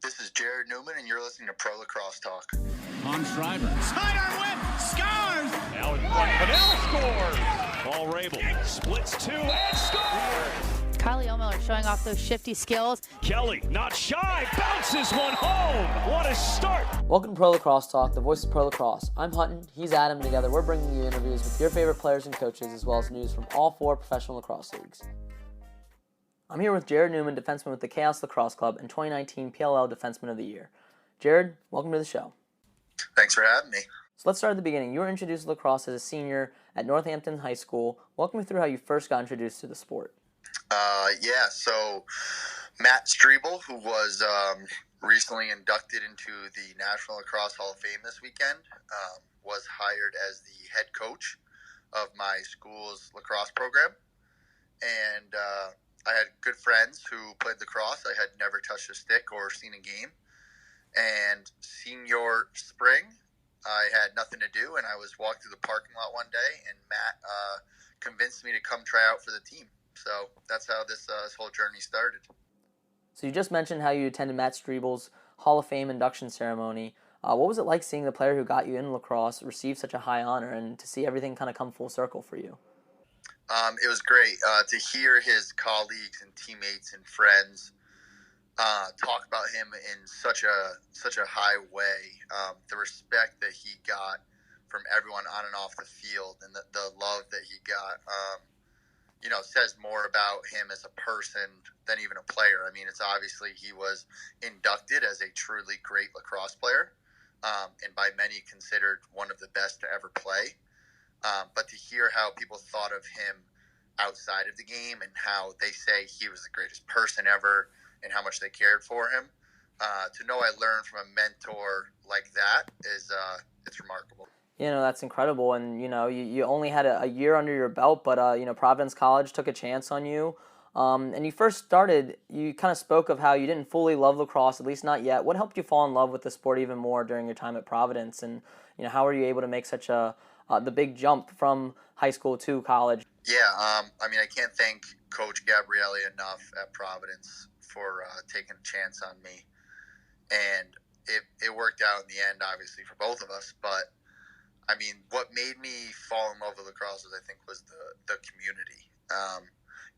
This is Jarrod Neumann, and you're listening to Pro Lacrosse Talk. On Striebel. Sidearm whip. Scores. Now in front. Fidel scores. Ball Rabel. Splits two and scores. Kylie O'Miller showing off those shifty skills. Kelly, not shy. Bounces one home. What a start. Welcome to Pro Lacrosse Talk, the voice of Pro Lacrosse. I'm Hutton. He's Adam. Together, we're bringing you interviews with your favorite players and coaches, as well as news from all 4 professional lacrosse leagues. I'm here with Jarrod Neumann, defenseman with the Chaos Lacrosse Club and 2019 PLL Defenseman of the Year. Jarrod, welcome to the show. Thanks for having me. So let's start at the beginning. You were introduced to lacrosse as a senior at Northampton High School. Walk me through how you first got introduced to the sport. So Matt Striebel, who was recently inducted into the National Lacrosse Hall of Fame this weekend, was hired as the head coach of my school's lacrosse program. And I had good friends who played lacrosse. I had never touched a stick or seen a game. And senior spring, I had nothing to do, and I was walking through the parking lot one day, and Matt convinced me to come try out for the team. So that's how this whole journey started. So you just mentioned how you attended Matt Striebel's Hall of Fame induction ceremony. What was it like seeing the player who got you in lacrosse receive such a high honor and to see everything kind of come full circle for you? It was great to hear his colleagues and teammates and friends talk about him in such a high way. The respect that he got from everyone on and off the field, and the love that he got, says more about him as a person than even a player. I mean, it's obviously he was inducted as a truly great lacrosse player, and by many considered one of the best to ever play. But to hear how people thought of him outside of the game and how they say he was the greatest person ever and how much they cared for him, to know I learned from a mentor like that is it's remarkable. That's incredible. And, you only had a year under your belt, but, Providence College took a chance on you. And you first started, you kind of spoke of how you didn't fully love lacrosse, at least not yet. What helped you fall in love with the sport even more during your time at Providence? And, how were you able to make such the big jump from high school to college? Yeah, I can't thank Coach Gabrielli enough at Providence for taking a chance on me. And it worked out in the end, obviously, for both of us. But, what made me fall in love with lacrosse was the community.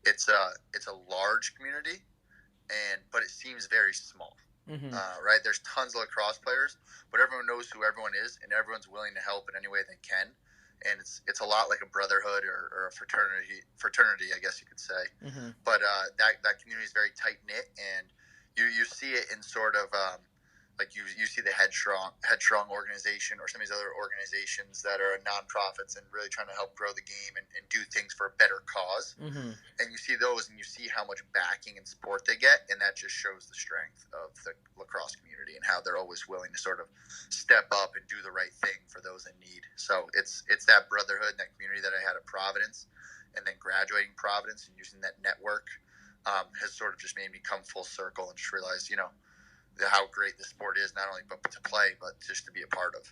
It's a large community, but it seems very small. Mm-hmm. Right? There's tons of lacrosse players, but everyone knows who everyone is, and everyone's willing to help in any way they can. And it's a lot like a brotherhood or a fraternity, I guess you could say. Mm-hmm. But that community is very tight knit, and you see it in sort of you see the Headstrong organization or some of these other organizations that are nonprofits and really trying to help grow the game and do things for a better cause. Mm-hmm. And you see those, and you see how much backing and support they get, and that just shows the strength of the lacrosse community and how they're always willing to sort of step up and do the right thing for those in need. So it's that brotherhood and that community that I had at Providence, and then graduating Providence and using that network has sort of just made me come full circle and just realize, how great the sport is, not only to play, but just to be a part of.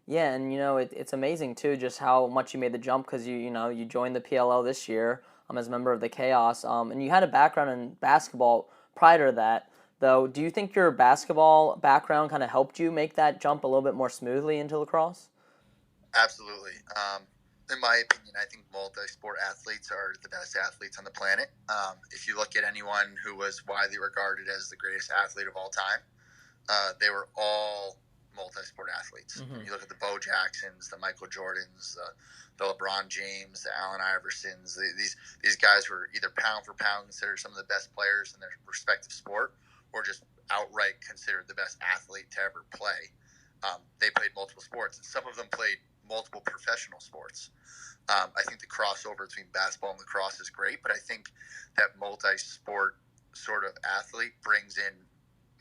Yeah, and it's amazing too, just how much you made the jump, because you joined the PLL this year as a member of the Chaos, and you had a background in basketball prior to that. Though, do you think your basketball background kind of helped you make that jump a little bit more smoothly into lacrosse? Absolutely. In my opinion, I think multi-sport athletes are the best athletes on the planet. If you look at anyone who was widely regarded as the greatest athlete of all time, they were all multi-sport athletes. Mm-hmm. You look at the Bo Jacksons, the Michael Jordans, the LeBron James, the Allen Iversons. These guys were either pound for pound considered some of the best players in their respective sport, or just outright considered the best athlete to ever play. They played multiple sports, and some of them played multiple professional sports. I think the crossover between basketball and lacrosse is great, but I think that multi-sport sort of athlete brings in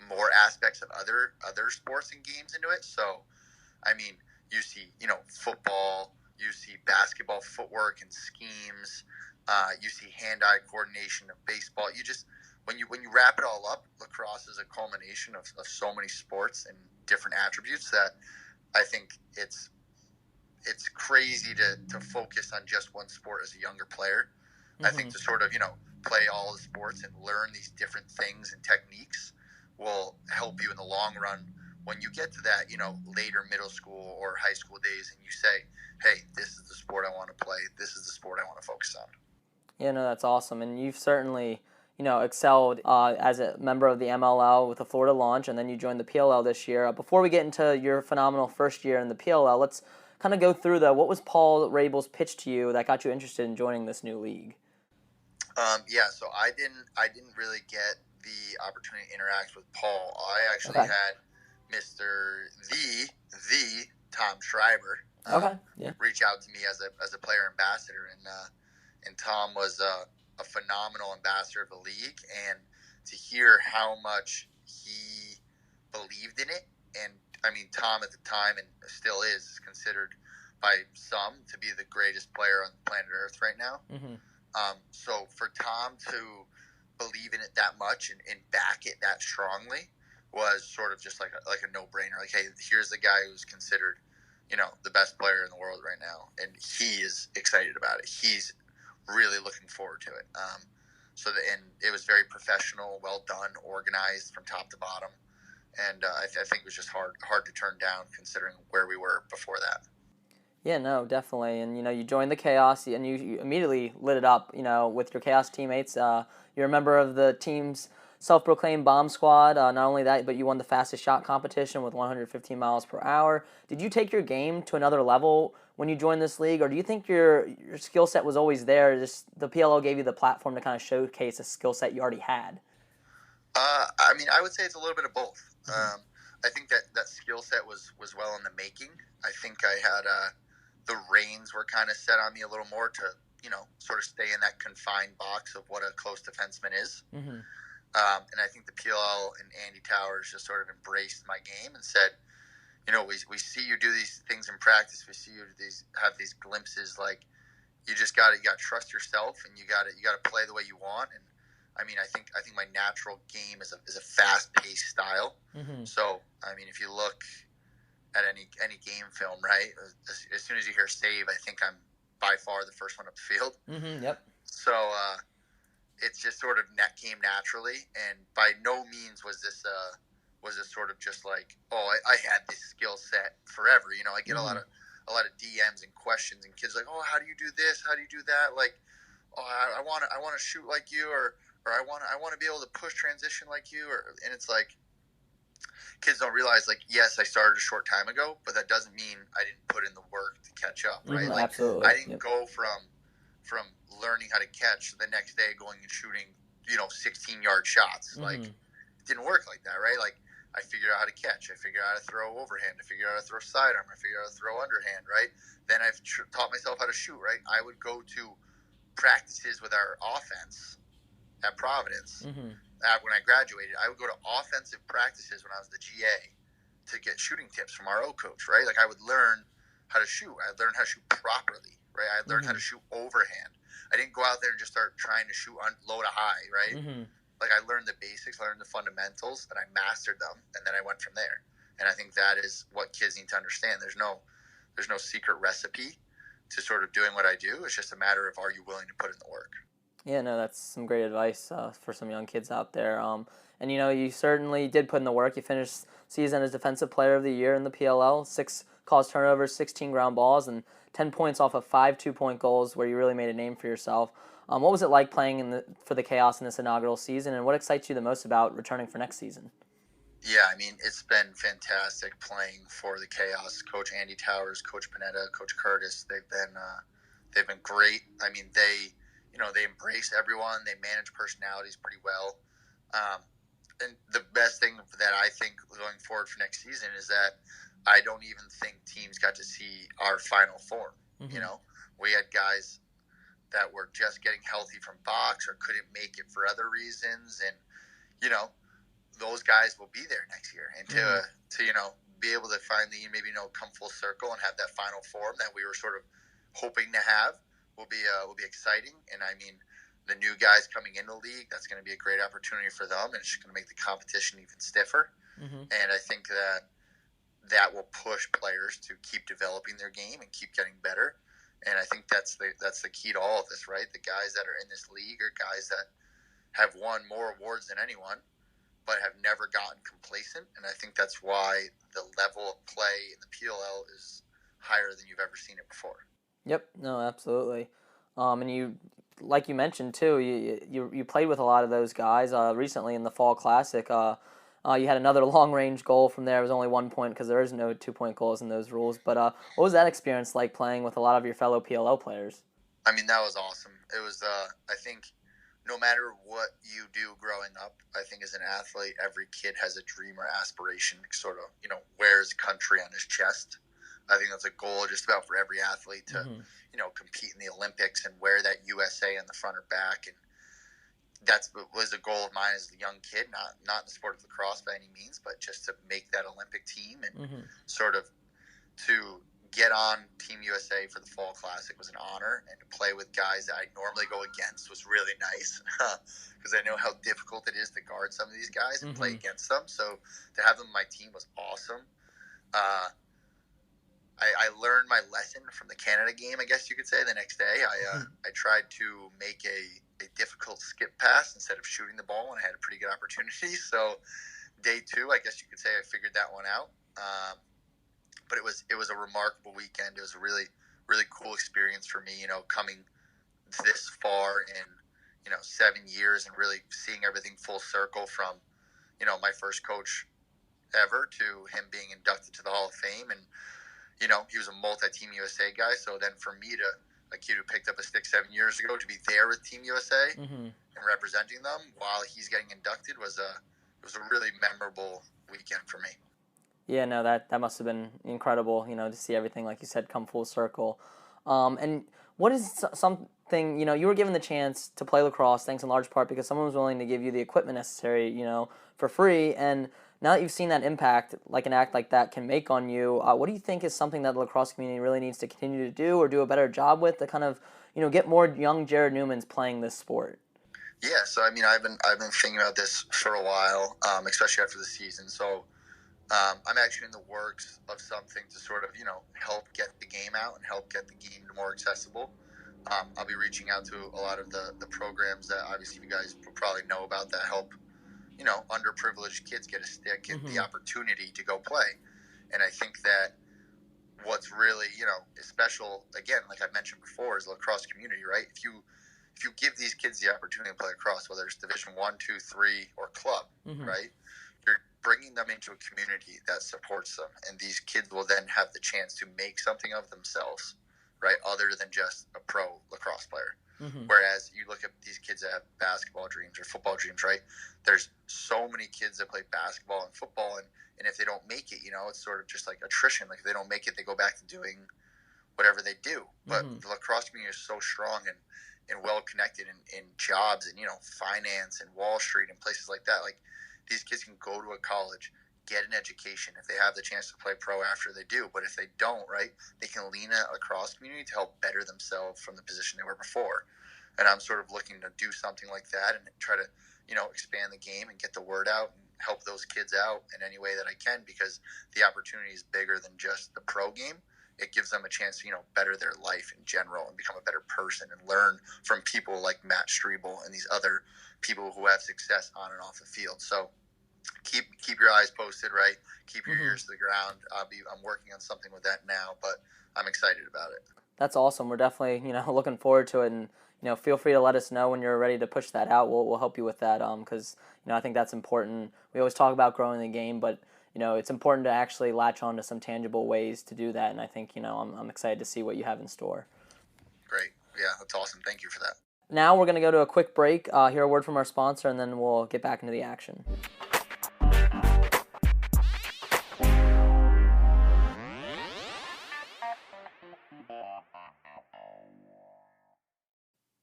more aspects of other sports and games into it. So, you see, football, you see basketball footwork and schemes, you see hand-eye coordination of baseball. You just, when you wrap it all up, lacrosse is a culmination of so many sports and different attributes that I think it's crazy to focus on just one sport as a younger player. Mm-hmm. I think to sort of, play all the sports and learn these different things and techniques will help help you in the long run when you get to that, later middle school or high school days, and you say, hey, this is the sport I want to play. This is the sport I want to focus on. Yeah, no, that's awesome. And you've certainly, excelled as a member of the MLL with the Florida launch, and then you joined the PLL this year. Before we get into your phenomenal first year in the PLL, let's kind of go through what was Paul Rabel's pitch to you that got you interested in joining this new league? So I didn't really get the opportunity to interact with Paul. I actually had Mr. the Tom Striebel reach out to me as a player ambassador, and Tom was a phenomenal ambassador of the league, and to hear how much he believed in it, and I mean, Tom at the time and still is considered by some to be the greatest player on planet Earth right now. Mm-hmm. So for Tom to believe in it that much and back it that strongly was sort of just like a no-brainer. Like, hey, here's the guy who's considered, the best player in the world right now, and he is excited about it. He's really looking forward to it. And it was very professional, well done, organized from top to bottom, and I think it was just hard to turn down considering where we were before that. Yeah, no, definitely. And, you joined the Chaos, and you immediately lit it up, with your Chaos teammates. You're a member of the team's self-proclaimed bomb squad. Not only that, but you won the fastest shot competition with 115 miles per hour. Did you take your game to another level when you joined this league, or do you think your skill set was always there, just the PLO gave you the platform to kind of showcase a skill set you already had? I would say it's a little bit of both. I think that skill set was well in the making. I think I had the reins were kind of set on me a little more to, sort of stay in that confined box of what a close defenseman is. Mm-hmm. And I think the PLL and Andy Towers just sort of embraced my game and said, we see you do these things in practice. We see you have these glimpses. Like, you got to trust yourself, and you got to play the way you want. And I think my natural game is a fast paced style. Mm-hmm. So if you look at any game film, right, as soon as you hear save, I think I'm by far the first one up the field. Mm-hmm. Yep. So it's just sort of came naturally, and by no means was this sort of just like, I had this skill set forever. I get a lot of DMs and questions, and kids like, oh, how do you do this? How do you do that? Like, oh, I want to shoot like you, or I want to be able to push transition like you, and it's like, kids don't realize, like, yes, I started a short time ago, but that doesn't mean I didn't put in the work to catch up, right? Mm-hmm, like, absolutely. I didn't go from learning how to catch the next day going and shooting, 16-yard shots. Mm-hmm. Like, it didn't work like that, right? Like, I figured out how to catch. I figured out how to throw overhand. I figured out how to throw sidearm. I figured out how to throw underhand, right? Then I've taught myself how to shoot, right? I would go to practices with our offense at Providence. Mm-hmm. When I graduated, I would go to offensive practices when I was the GA to get shooting tips from our O coach, right? Like, I would learn how to shoot. I learned how to shoot properly, right? I learned how to shoot overhand. I didn't go out there and just start trying to shoot low to high, right? Mm-hmm. Like, I learned the basics, learned the fundamentals, and I mastered them, and then I went from there. And I think that is what kids need to understand. There's no secret recipe to sort of doing what I do. It's just a matter of, are you willing to put in the work? Yeah, no, that's some great advice for some young kids out there. And you certainly did put in the work. You finished season as Defensive Player of the Year in the PLL, 6 caused turnovers, 16 ground balls, and 10 points off of 5 2-point goals, where you really made a name for yourself. What was it like playing for the Chaos in this inaugural season, and what excites you the most about returning for next season? Yeah, it's been fantastic playing for the Chaos. Coach Andy Towers, Coach Panetta, Coach Curtis, they've been great. They embrace everyone. They manage personalities pretty well. And the best thing that I think going forward for next season is that I don't even think teams got to see our final form. Mm-hmm. We had guys that were just getting healthy from box or couldn't make it for other reasons. And, those guys will be there next year. And to be able to finally come full circle and have that final form that we were sort of hoping to have will be exciting. And the new guys coming into the league, that's going to be a great opportunity for them, and it's just going to make the competition even stiffer. Mm-hmm. And I think that will push players to keep developing their game and keep getting better. And I think that's the key to all of this, right? The guys that are in this league are guys that have won more awards than anyone, but have never gotten complacent. And I think that's why the level of play in the PLL is higher than you've ever seen it before. Yep, no, absolutely. And you, like you mentioned too, you played with a lot of those guys recently in the Fall Classic. You had another long-range goal from there. It was only 1 point because there is no 2-point goals in those rules. But what was that experience like playing with a lot of your fellow PLL players? I mean, that was awesome. It was, I think, no matter what you do growing up, I think as an athlete, every kid has a dream or aspiration, sort of, wears country on his chest. I think that's a goal just about for every athlete to, compete in the Olympics and wear that USA on the front or back. And that was a goal of mine as a young kid, not in the sport of lacrosse by any means, but just to make that Olympic team and sort of to get on Team USA for the Fall Classic was an honor, and to play with guys that I normally go against was really nice because I know how difficult it is to guard some of these guys and play against them. So to have them on my team was awesome. I learned my lesson from the Canada game, I guess you could say. The next day, I tried to make a difficult skip pass instead of shooting the ball, and I had a pretty good opportunity. So day 2, I guess you could say I figured that one out. But it was a remarkable weekend. It was a really, really cool experience for me, coming this far in, 7 years and really seeing everything full circle from, my first coach ever to him being inducted to the Hall of Fame. And, he was a multi-Team USA guy. So then for me to, a kid who picked up a stick 7 years ago, to be there with Team USA and representing them while he's getting inducted it was a really memorable weekend for me. Yeah, no, that must have been incredible, to see everything, like you said, come full circle. And what is something, you were given the chance to play lacrosse, thanks in large part because someone was willing to give you the equipment necessary, for free. And now that you've seen that impact, like an act like that can make on you, what do you think is something that the lacrosse community really needs to continue to do or do a better job with to kind of, get more young Jarrod Neumanns playing this sport? Yeah, so I mean, I've been thinking about this for a while, especially after the season. So I'm actually in the works of something to sort of, help get the game out and help get the game more accessible. I'll be reaching out to a lot of the programs that obviously you guys will probably know about that help, underprivileged kids get a stick and the opportunity to go play. And I think that what's really, is special, again, like I mentioned before, is the lacrosse community, right? If you give these kids the opportunity to play lacrosse, whether it's Division 1, 2, 3, or club, right? You're bringing them into a community that supports them, and these kids will then have the chance to make something of themselves, right, other than just a pro lacrosse player. Whereas you look at these kids that have basketball dreams or football dreams, right? There's so many kids that play basketball and football, and if they don't make it, it's sort of just like attrition. Like if they don't make it, they go back to doing whatever they do. But the lacrosse community is so strong and well connected in jobs and, finance and Wall Street and places like that. Like these kids can go to a college, get an education if they have the chance to play pro after they do. But if they don't, right, they can lean on a lacrosse community to help better themselves from the position they were before. And I'm sort of looking to do something like that and try to, expand the game and get the word out and help those kids out in any way that I can, because the opportunity is bigger than just the pro game. It gives them a chance to, better their life in general and become a better person and learn from people like Matt Striebel and these other people who have success on and off the field. So keep your eyes posted, right? Keep your ears to the ground. I'm working on something with that now, but I'm excited about it. That's awesome. We're definitely, looking forward to it, and feel free to let us know when you're ready to push that out. We'll help you with that, because I think that's important. We always talk about growing the game, but it's important to actually latch on to some tangible ways to do that, and I think I'm excited to see what you have in store. Great. Yeah, that's awesome. Thank you for that. Now we're going to go to a quick break, hear a word from our sponsor, and then we'll get back into the action.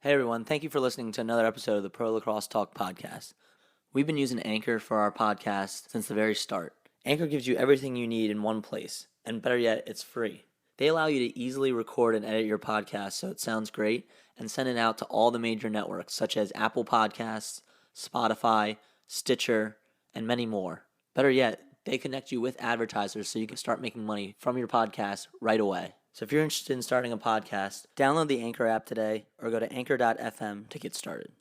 Hey everyone, thank you for listening to another episode of the Pro Lacrosse Talk podcast. We've been using Anchor for our podcast since the very start. Anchor gives you everything you need in one place, and better yet, it's free. They allow you to easily record and edit your podcast so it sounds great and send it out to all the major networks such as Apple Podcasts, Spotify, Stitcher, and many more. Better yet, they connect you with advertisers so you can start making money from your podcast right away. So if you're interested in starting a podcast, download the Anchor app today or go to anchor.fm to get started.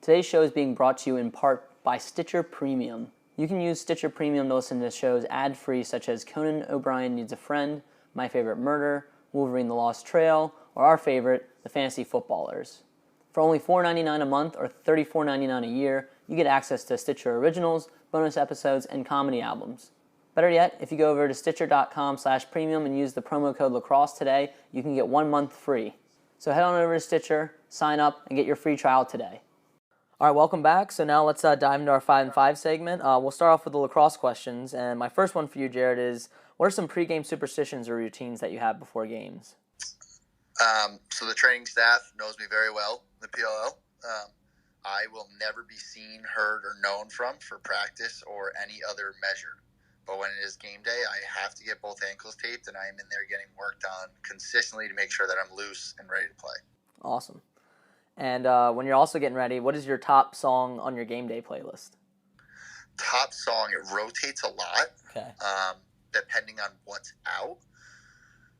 Today's show is being brought to you in part by Stitcher Premium. You can use Stitcher Premium to listen to shows ad-free such as Conan O'Brien Needs a Friend, My Favorite Murder, Wolverine the Lost Trail, or our favorite, The Fantasy Footballers. For only $4.99 a month or $34.99 a year, you get access to Stitcher Originals, bonus episodes, and comedy albums. Better yet, if you go over to Stitcher.com/premium and use the promo code lacrosse today, you can get 1 month free. So head on over to Stitcher, sign up, and get your free trial today. All right, welcome back. So now let's dive into our 5 and 5 segment. We'll start off with the lacrosse questions. And my first one for you, Jarrod, is what are some pregame superstitions or routines that you have before games? So the training staff knows me very well in the PLL. I will never be seen, heard, or known from for practice or any other measure. But when it is game day, I have to get both ankles taped, and I am in there getting worked on consistently to make sure that I'm loose and ready to play. Awesome. And when you're also getting ready, what is your top song on your game day playlist? Top song, it rotates a lot, depending on what's out.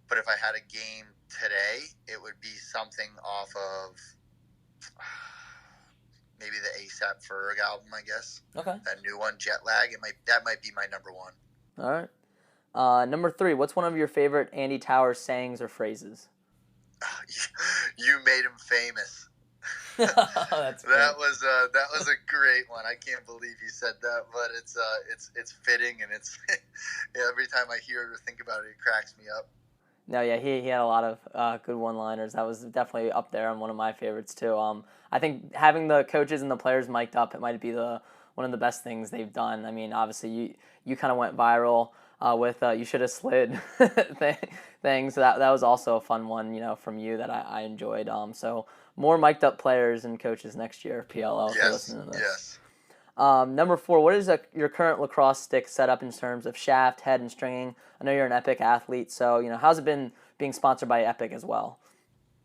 But if I had a game today, it would be something off of maybe the A$AP Ferg album, I guess. Okay. That new one, Jet Lag. That might be my number one. All right. Number 3, what's one of your favorite Andy Towers sayings or phrases? You made him famous. That's that was a great one. I can't believe you said that, but it's fitting, and it's every time I hear it or think about it, it cracks me up. No, yeah, he had a lot of good one-liners. That was definitely up there on one of my favorites too. I think having the coaches and the players mic'd up, it might be one of the best things they've done. I mean, obviously you kind of went viral with you should have slid thing. So that was also a fun one, from you that I enjoyed. So more mic'd up players and coaches next year, PLL. Yes, listening to this. yes. Number 4, what is your current lacrosse stick setup in terms of shaft, head, and stringing? I know you're an Epic athlete, so how's it been being sponsored by Epic as well?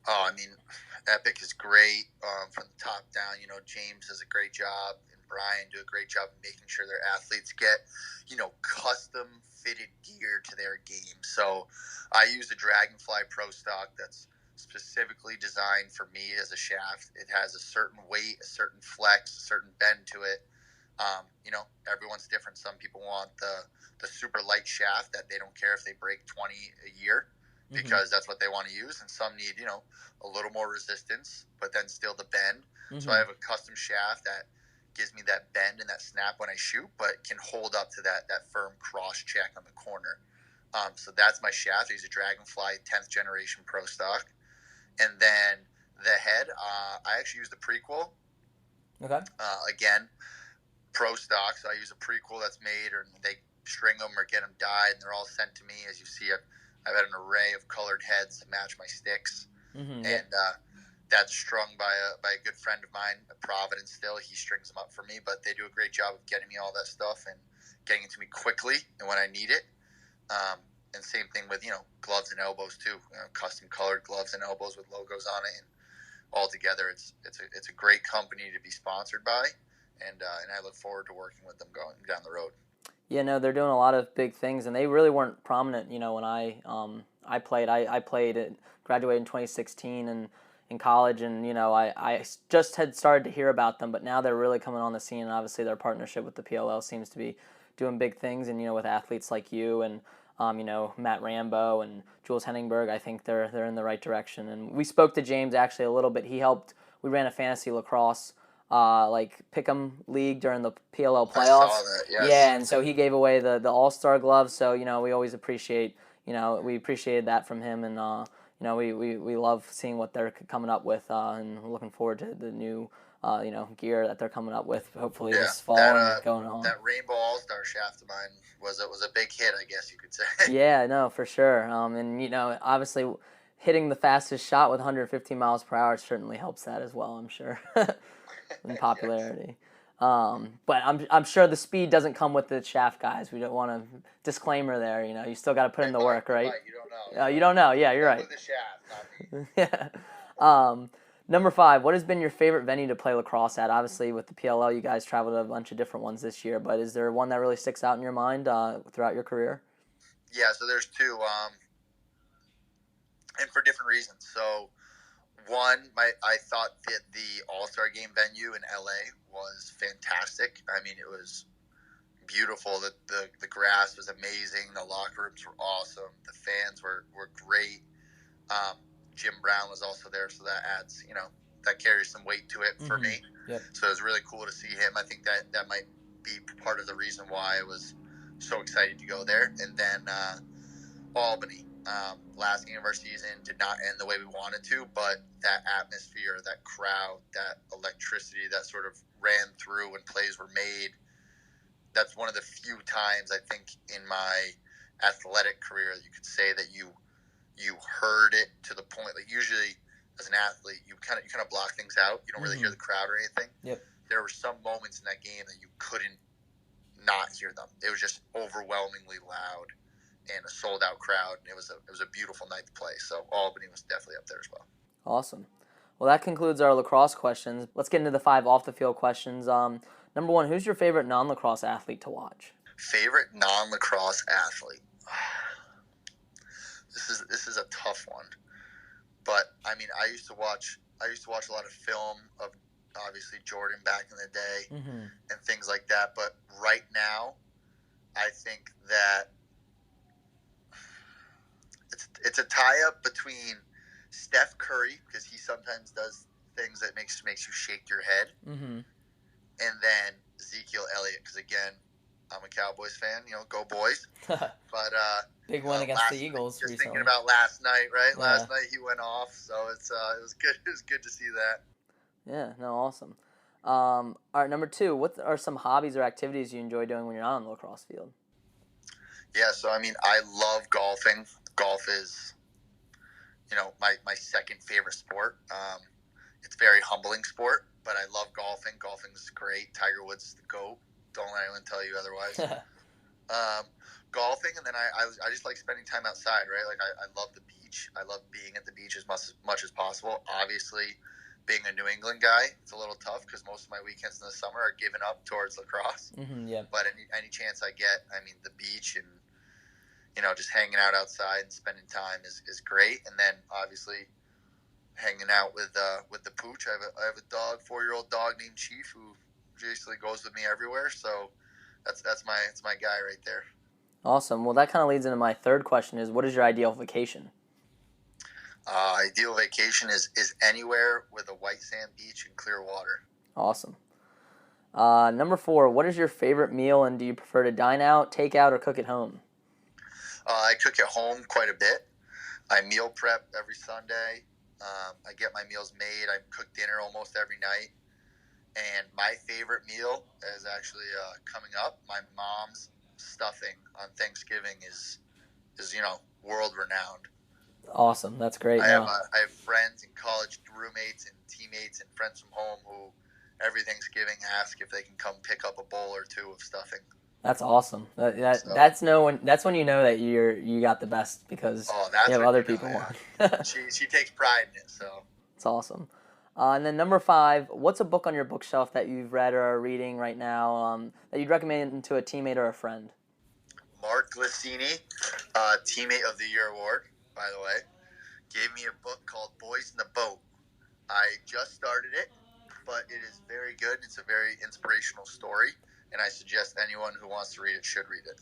Oh, I mean, Epic is great from the top down. James does a great job, and Brian do a great job of making sure their athletes get, custom fitted gear to their game. So I use the Dragonfly Pro Stock that's specifically designed for me as a shaft. It has a certain weight, a certain flex, a certain bend to it. Everyone's different. Some people want the super light shaft that they don't care if they break 20 a year because that's what they want to use. And some need, a little more resistance, but then still the bend. So I have a custom shaft that gives me that bend and that snap when I shoot, but can hold up to that firm cross check on the corner. So that's my shaft. I use a Dragonfly 10th generation Pro Stock. And then the head, I actually use the Prequel. Okay. Again, Pro Stock. So I use a Prequel that's made, or they string them or get them dyed, and they're all sent to me. As you see, I've had an array of colored heads to match my sticks. And that's strung by a good friend of mine at Providence still. He strings them up for me, but they do a great job of getting me all that stuff and getting it to me quickly and when I need it. And same thing with, gloves and elbows too. Custom colored gloves and elbows with logos on it. And altogether, it's a great company to be sponsored by. And I look forward to working with them going down the road. Yeah, no, they're doing a lot of big things, and they really weren't prominent, when I played. I played, graduated in 2016 and in college, and, I just had started to hear about them, but now they're really coming on the scene, and obviously their partnership with the PLL seems to be doing big things, and, with athletes like you and, Matt Rambo and Jules Henningberg, I think they're in the right direction. And we spoke to James actually a little bit. We ran a fantasy lacrosse pick'em league during the PLL playoffs. I saw that, yes. Yeah, and so he gave away the All-Star gloves. So we always appreciate we appreciated that from him, and we love seeing what they're coming up with, and looking forward to the new gear that they're coming up with. Hopefully this fall and going on. That Rainbow All-Star shaft of mine was a big hit, I guess you could say. Yeah, no, for sure. And obviously hitting the fastest shot with 115 miles per hour certainly helps that as well, I'm sure. In popularity. But I'm sure the speed doesn't come with the shaft, guys. We don't want a disclaimer there. You still got to put in the work, right? You don't know. You don't know. Yeah, you're right. With the shaft, not me. Yeah. Number 5, what has been your favorite venue to play lacrosse at? Obviously, with the PLL, you guys traveled to a bunch of different ones this year, but is there one that really sticks out in your mind throughout your career? Yeah, so there's 2, and for different reasons. So, one, I thought that the All-Star Game venue in LA was fantastic. I mean, it was beautiful. The grass was amazing. The locker rooms were awesome. The fans were great. Jim Brown was also there, so that adds, that carries some weight to it for me. Yep. So it was really cool to see him. I think that might be part of the reason why I was so excited to go there. And then Albany, last game of our season did not end the way we wanted to, but that atmosphere, that crowd, that electricity that sort of ran through when plays were made, that's one of the few times I think in my athletic career that you could say that you heard it to the point, like usually as an athlete, you kind of block things out. You don't really hear the crowd or anything. Yep. There were some moments in that game that you couldn't not hear them. It was just overwhelmingly loud and a sold out crowd. And it was a beautiful night to play. So Albany was definitely up there as well. Awesome. Well, that concludes our lacrosse questions. Let's get into the 5 off the field questions. Number 1, who's your favorite non-lacrosse athlete to watch? Favorite non-lacrosse athlete. This is a tough one, but I mean, I used to watch a lot of film of obviously Jordan back in the day and things like that. But right now, I think that it's a tie-up between Steph Curry, because he sometimes does things that makes you shake your head, and then Ezekiel Elliott, because again, I'm a Cowboys fan, go Boys. But big one against the Eagles just recently. Thinking about last night, right? Yeah. Last night he went off, so it was good. It was good to see that. Yeah, no, awesome. All right, number 2, what are some hobbies or activities you enjoy doing when you're not on the lacrosse field? Yeah, so I mean, I love golfing. Golf is, my second favorite sport. It's a very humbling sport, but I love golfing. Golfing is great. Tiger Woods is the GOAT. Don't let anyone tell you otherwise. Golfing, and then I just like spending time outside, right? Like I love the beach. I love being at the beach as much as possible. Obviously, being a New England guy, it's a little tough because most of my weekends in the summer are given up towards lacrosse. Yeah. But any chance I get, I mean, the beach and just hanging out outside and spending time is great. And then obviously hanging out with the pooch. I have a 4-year-old dog named Chief who basically goes with me everywhere. So that's my guy right there. Awesome. Well, that kind of leads into my third question: is what is your ideal vacation? Ideal vacation is anywhere with a white sand beach and clear water. Awesome. Number 4, what is your favorite meal, and do you prefer to dine out, take out, or cook at home? I cook at home quite a bit. I meal prep every Sunday. I get my meals made. I cook dinner almost every night. And my favorite meal is actually coming up. My mom's stuffing on Thanksgiving is world renowned. Awesome, that's great. I have friends and college roommates and teammates and friends from home who every Thanksgiving ask if they can come pick up a bowl or 2 of stuffing. That's awesome. That's when you know that you got the best, because you have other people want. She takes pride in it, so it's awesome. And then number 5, what's a book on your bookshelf that you've read or are reading right now that you'd recommend to a teammate or a friend? Mark Glissini, Teammate of the Year award, by the way, gave me a book called Boys in the Boat. I just started it, but it is very good. It's a very inspirational story, and I suggest anyone who wants to read it should read it.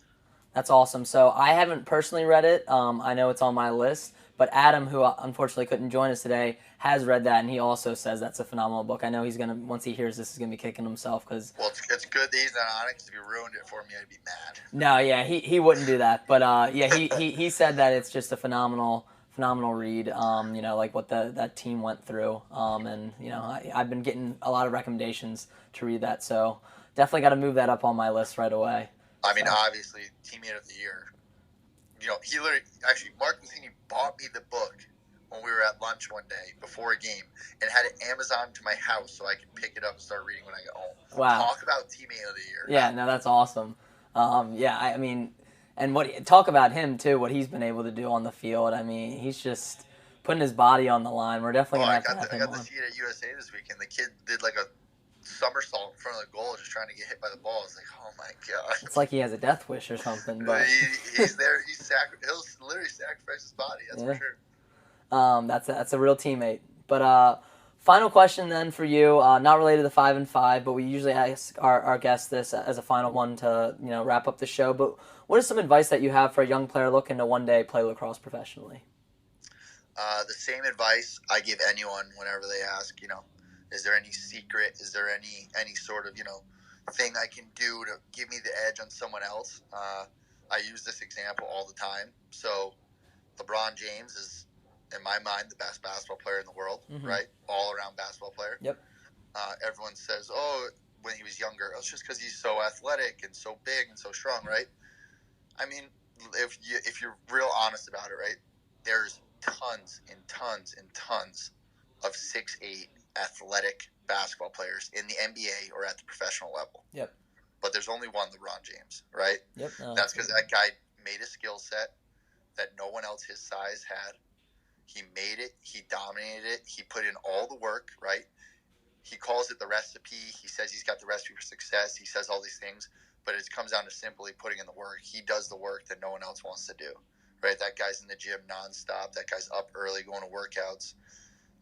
That's awesome. So I haven't personally read it. I know it's on my list, but Adam, who unfortunately couldn't join us today, has read that, and he also says that's a phenomenal book. I know he's gonna, once he hears this, he's gonna be kicking himself because. Well, it's good that he's not on it, because if you ruined it for me, I'd be mad. No, yeah, he wouldn't do that, but yeah, he said that it's just a phenomenal read. Like what that team went through, and I've been getting a lot of recommendations to read that, so definitely got to move that up on my list right away. I mean, obviously, Teammate of the Year. He literally, actually, Mark Glissini bought me the book when we were at lunch one day before a game and had it Amazon to my house so I could pick it up and start reading when I get home. Wow. Talk about Teammate of the Year. Yeah, no, that's awesome. Yeah, I mean, and talk about him, too, what he's been able to do on the field. I mean, he's just putting his body on the line. We're definitely going to have him on. I got to see it at USA this weekend. The kid did like a somersault in front of the goal just trying to get hit by the ball. It's like, oh my god. It's like he has a death wish or something. But he's there. He'll literally sacrifice his body. That's for sure. That's a real teammate. But Final question then for you, not related to 5 and 5, but we usually ask our guests this as a final one to wrap up the show. But what is some advice that you have for a young player looking to one day play lacrosse professionally? The same advice I give anyone whenever they ask, is there any secret? Is there any sort of, thing I can do to give me the edge on someone else? I use this example all the time. So LeBron James is, in my mind, the best basketball player in the world, right? All-around basketball player. Yep. Everyone says, when he was younger, it's just because he's so athletic and so big and so strong, right? I mean, if you're real honest about it, right, there's tons and tons and tons of 6'8" athletic basketball players in the NBA or at the professional level. Yep. But there's only one LeBron James, right? Yep. No, that's because that guy made a skill set that no one else his size had. He made it. He dominated it. He put in all the work, right? He calls it the recipe. He says he's got the recipe for success. He says all these things, but it comes down to simply putting in the work. He does the work that no one else wants to do, right? That guy's in the gym nonstop. That guy's up early going to workouts.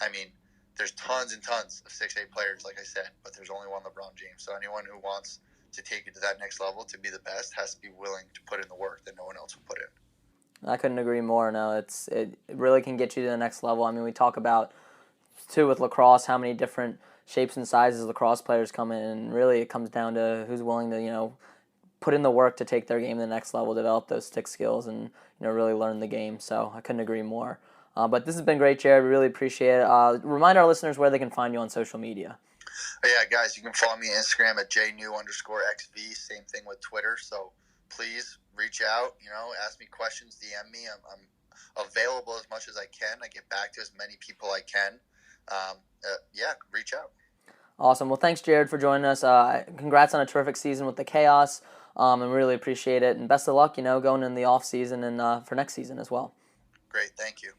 I mean, there's tons and tons of 6'8" players, like I said, but there's only one LeBron James. So anyone who wants to take it to that next level, to be the best, has to be willing to put in the work that no one else will put in. I couldn't agree more. No, it really can get you to the next level. I mean, we talk about, too, with lacrosse, how many different shapes and sizes lacrosse players come in, and really it comes down to who's willing to, put in the work to take their game to the next level, develop those stick skills, and, really learn the game. So I couldn't agree more. But this has been great, Jarrod. We really appreciate it. Remind our listeners where they can find you on social media. Yeah, guys, you can follow me on Instagram at jnew_xv. Same thing with Twitter. So please reach out, ask me questions, DM me. I'm available as much as I can. I get back to as many people I can. Reach out. Awesome. Well, thanks, Jarrod, for joining us. Congrats on a terrific season with the Chaos. And really appreciate it. And best of luck, going in the off season and for next season as well. Great. Thank you.